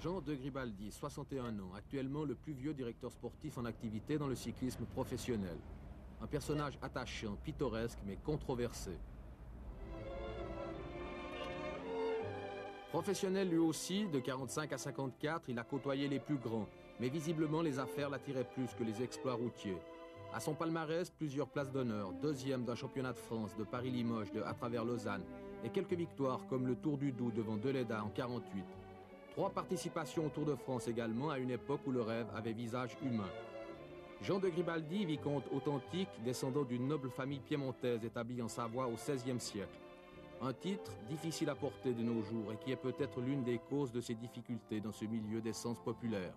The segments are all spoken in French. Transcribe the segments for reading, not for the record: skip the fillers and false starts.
Jean de Gribaldi, 61 ans, actuellement le plus vieux directeur sportif en activité dans le cyclisme professionnel. Un personnage attachant, pittoresque mais controversé. Professionnel lui aussi, de 45 à 54, il a côtoyé les plus grands, mais visiblement les affaires l'attiraient plus que les exploits routiers. À son palmarès, plusieurs places d'honneur, deuxième d'un championnat de France, de Paris-Limoges, à travers Lausanne, et quelques victoires comme le Tour du Doubs devant Deleda en 48. 3 participations au Tour de France également, à une époque où le rêve avait visage humain. Jean de Gribaldi, vicomte authentique, descendant d'une noble famille piémontaise établie en Savoie au XVIe siècle. Un titre difficile à porter de nos jours et qui est peut-être l'une des causes de ses difficultés dans ce milieu d'essence populaire.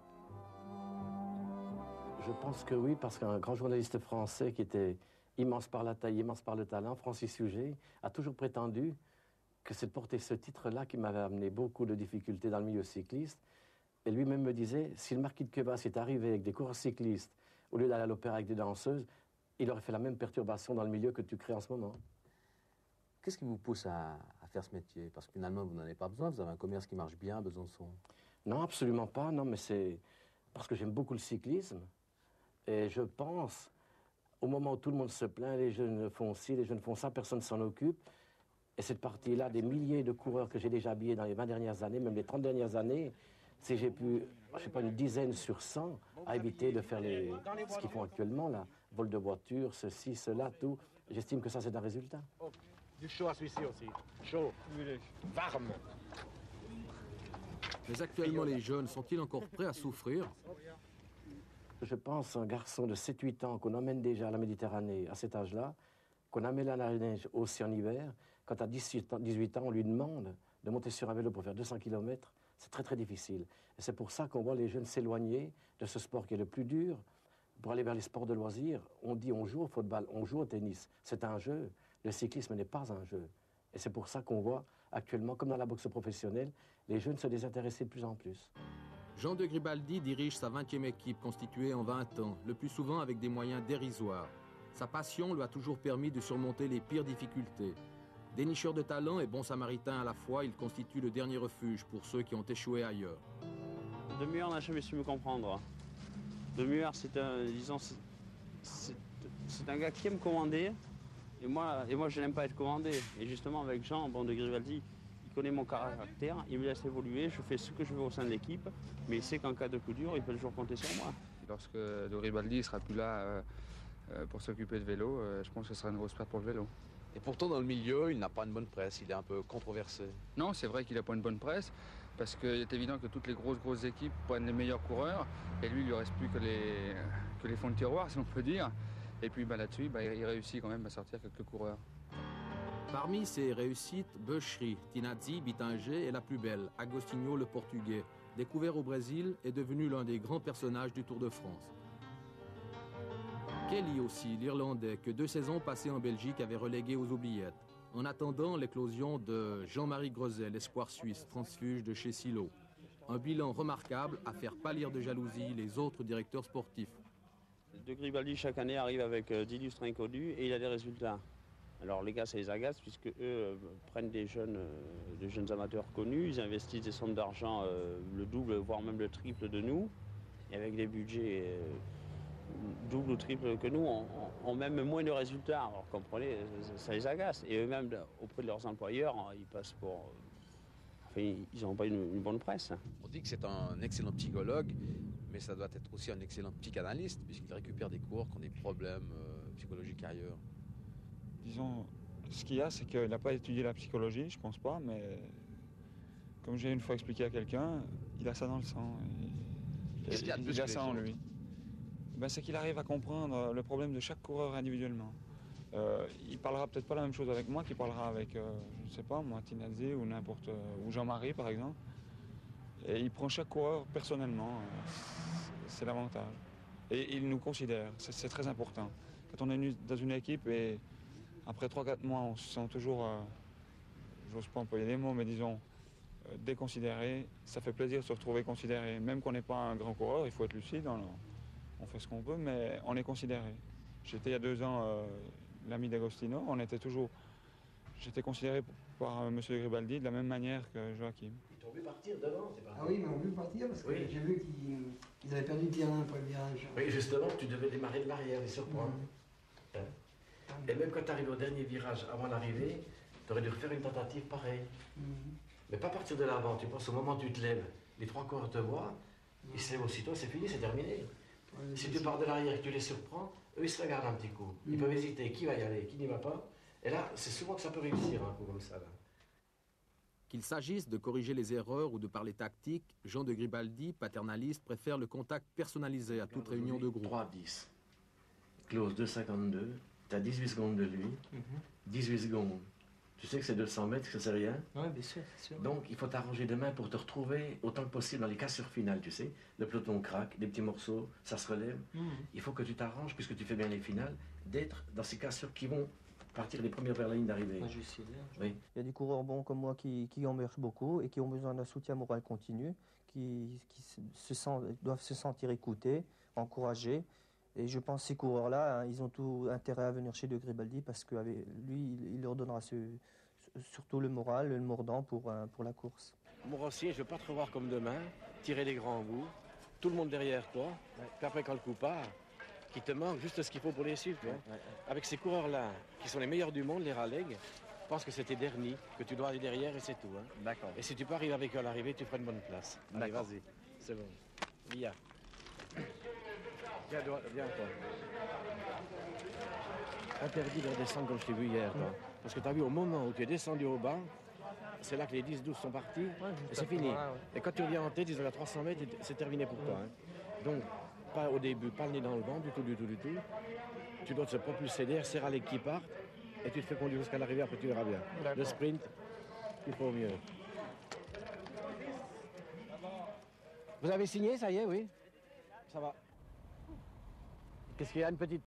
Je pense que oui, parce qu'un grand journaliste français qui était immense par la taille, immense par le talent, Francis Huget, a toujours prétendu que c'est de porter ce titre-là qui m'avait amené beaucoup de difficultés dans le milieu cycliste. Et lui-même me disait, si le marquis de Cuebas est arrivé avec des coureurs cyclistes, au lieu d'aller à l'opéra avec des danseuses, il aurait fait la même perturbation dans le milieu que tu crées en ce moment. Qu'est-ce qui vous pousse à faire ce métier? Parce que finalement, vous n'en avez pas besoin, vous avez un commerce qui marche bien à Besançon. Non, absolument pas, non, mais c'est parce que j'aime beaucoup le cyclisme. Et je pense, au moment où tout le monde se plaint, les jeunes font ci, les jeunes font ça, personne ne s'en occupe. Et cette partie-là, des milliers de coureurs que j'ai déjà habillés dans les 20 dernières années, même les 30 dernières années, si j'ai pu, je ne sais pas, une dizaine sur 100, à éviter de faire ce qu'ils font actuellement, là, vol de voiture, ceci, cela, tout, j'estime que ça, c'est un résultat. Oh, du chaud à celui-ci aussi. Chaud. Varme. Mais actuellement, les jeunes sont-ils encore prêts à souffrir? Je pense un garçon de 7-8 ans qu'on emmène déjà à la Méditerranée à cet âge-là, qu'on amène à la neige aussi en hiver, quand à 18 ans, on lui demande de monter sur un vélo pour faire 200 km, c'est très très difficile. Et c'est pour ça qu'on voit les jeunes s'éloigner de ce sport qui est le plus dur. Pour aller vers les sports de loisirs, on dit on joue au football, on joue au tennis. C'est un jeu. Le cyclisme n'est pas un jeu. Et c'est pour ça qu'on voit actuellement, comme dans la boxe professionnelle, les jeunes se désintéresser de plus en plus. Jean de Gribaldi dirige sa 20e équipe constituée en 20 ans, le plus souvent avec des moyens dérisoires. Sa passion lui a toujours permis de surmonter les pires difficultés. Dénicheur de talent et bon samaritain à la fois, il constitue le dernier refuge pour ceux qui ont échoué ailleurs. De Muir n'a jamais su me comprendre. De Muir, c'est un, disons, c'est un gars qui aime commander, et moi je n'aime pas être commandé. Et justement avec Jean, bon, de Gribaldi, il connaît mon caractère, il me laisse évoluer, je fais ce que je veux au sein de l'équipe, mais il sait qu'en cas de coup dur, il peut toujours compter sur moi. Lorsque de Gribaldi ne sera plus là pour s'occuper de vélo, je pense que ce sera une grosse perte pour le vélo. Et pourtant, dans le milieu, il n'a pas une bonne presse, il est un peu controversé. Non, c'est vrai qu'il n'a pas une bonne presse, parce qu'il est évident que toutes les grosses équipes prennent les meilleurs coureurs, et lui, il lui reste plus que les fonds de tiroir, si on peut dire. Et puis là-dessus, il réussit quand même à sortir quelques coureurs. Parmi ses réussites, Beuchery, Tinazzi, Bittinger et la plus belle, Agostinho le Portugais, découvert au Brésil, est devenu l'un des grands personnages du Tour de France. Kelly aussi, l'Irlandais, que 2 saisons passées en Belgique avait relégué aux oubliettes, en attendant l'éclosion de Jean-Marie Grosset, l'espoir suisse, transfuge de chez Silo. Un bilan remarquable à faire pâlir de jalousie les autres directeurs sportifs. De Gribaldi, chaque année, arrive avec d'illustres inconnus et il a des résultats. Alors les gars, ça les agace, puisque eux prennent des jeunes amateurs connus, ils investissent des sommes d'argent le double, voire même le triple de nous, et avec des budgets double ou triple que nous, ont même moins de résultats. Alors comprenez, ça les agace. Et eux-mêmes, auprès de leurs employeurs, ils passent pour... Enfin, ils n'ont pas une bonne presse. On dit que c'est un excellent psychologue, mais ça doit être aussi un excellent psychanalyste, puisqu'il récupère des coureurs qui ont des problèmes psychologiques ailleurs. Disons, ce qu'il y a, c'est qu'il n'a pas étudié la psychologie, je pense pas, mais comme j'ai une fois expliqué à quelqu'un, il a ça dans le sang. Il a ça en lui. C'est qu'il arrive à comprendre le problème de chaque coureur individuellement. Il parlera peut-être pas la même chose avec moi qu'il parlera avec, je ne sais pas, moi, Tinazzi ou n'importe, ou Jean-Marie par exemple. Et il prend chaque coureur personnellement, c'est l'avantage. Et il nous considère, c'est très important. Quand on est dans une équipe et après 3-4 mois, on se sent toujours, j'ose pas employer des mots, mais disons, déconsidéré, ça fait plaisir de se retrouver considéré. Même qu'on n'est pas un grand coureur, il faut être lucide. On fait ce qu'on peut, mais on est considéré. J'étais il y a 2 ans l'ami d'Agostino, on était toujours... j'étais considéré par M. Gribaldi de la même manière que Joachim. Ils t'ont vu partir devant, c'est pas Ah oui, mais on veut partir parce que Oui. j'ai vu qu'ils avaient perdu le terrain pour le virage. Oui, justement, tu devais démarrer de l'arrière, les surprendre. Hein? Et même quand tu arrives au dernier virage avant l'arrivée, tu aurais dû refaire une tentative pareille. Mais pas partir de l'avant, tu penses au moment où tu te lèves, les trois coureurs te voient, ils se lèvent aussitôt, c'est fini, c'est terminé. Si tu pars de l'arrière et que tu les surprends, eux ils se regardent un petit coup. Ils peuvent hésiter, qui va y aller, qui n'y va pas. Et là, c'est souvent que ça peut réussir un coup comme ça. Là. Qu'il s'agisse de corriger les erreurs ou de parler tactique, Jean de Gribaldi, paternaliste, préfère le contact personnalisé à toute réunion de groupe. 3-10. Close 2,52. Tu as 18 secondes de lui. 18 secondes. Tu sais que c'est 200 mètres, que c'est rien. Oui, bien sûr, c'est sûr. Donc, il faut t'arranger demain pour te retrouver autant que possible dans les cassures finales, tu sais. Le peloton craque, des petits morceaux, ça se relève. Il faut que tu t'arranges, puisque tu fais bien les finales, d'être dans ces cassures qui vont partir les premières vers la ligne d'arrivée. Moi, je vais essayer. Oui. Il y a des coureurs bons comme moi qui en meurent beaucoup et qui ont besoin d'un soutien moral continu, qui doivent se sentir écoutés, encouragés. Et je pense que ces coureurs-là, hein, ils ont tout intérêt à venir chez De Gribaldi parce que lui, il leur donnera surtout le moral, le mordant pour la course. Moi aussi, je ne veux pas te revoir comme demain, tirer les grands bouts, tout le monde derrière toi, puis après quand le coup part, qu'il te manque juste ce qu'il faut pour les suivre. Tu vois. Avec ces coureurs-là, qui sont les meilleurs du monde, les Raleigh, je pense que c'est tes derniers, que tu dois aller derrière et c'est tout. Hein. D'accord. Et si tu peux arriver avec eux à l'arrivée, tu feras une bonne place. Allez, vas-y, c'est bon. Viens. Viens, toi. Interdit de redescendre comme je t'ai vu hier, toi. Parce que tu as vu au moment où tu es descendu au bas, c'est là que les 10-12 sont partis, et c'est fini. Et quand tu reviens en tête, ils ont à 300 mètres, c'est terminé pour toi. Hein. Donc, pas au début, pas le nez dans le vent, du tout. Tu dois te propulser derrière, c'est Raleigh qui partent, et tu te fais conduire jusqu'à l'arrivée, après tu verras bien. Le sprint, il faut mieux. Vous avez signé, ça y est, oui? Ça va. Qu'est-ce qu'il y a, une petite...